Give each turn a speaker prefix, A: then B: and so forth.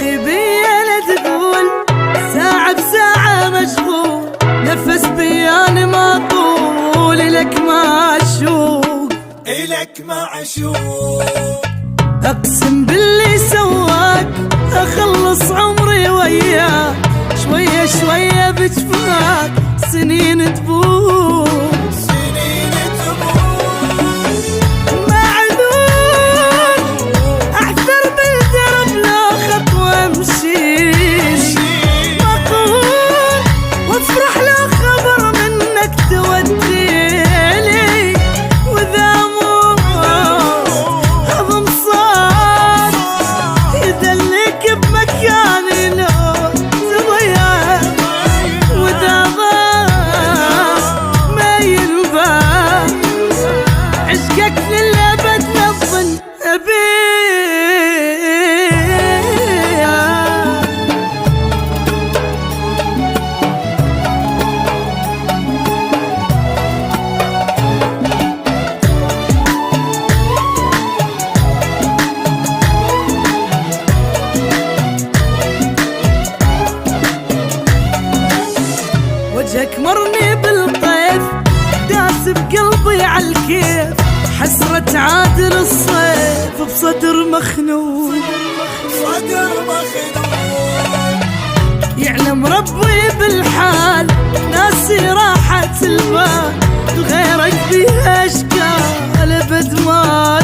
A: بيا لا تقول ساعة بساعة مشغول، نفس بياني ما طول إلك معشوق،
B: إلك معشوق.
A: أقسم باللي سواك أخلص عمري وياك، شوية شوية بجفاك سنين تبوك،
B: سنين تمر.
A: معذور أعثر بالدرب لو خطوة أمشي، مقهور وافرح لو خبر منك توديلي، وإذا مو هضم صار يدلك بمكاني لو تضيع، وإذا ضاع ما ينفع عشقك للأبد نظن أبيه. وجهك مرني بالطيف داس بقلبي عالكيف، حسرة عادل الصيف بصدر مخنوق،
B: صدر مخنوق.
A: يعلم ربي بالحال ناسي راحة البال، غيرك فيها اشكال ابد ما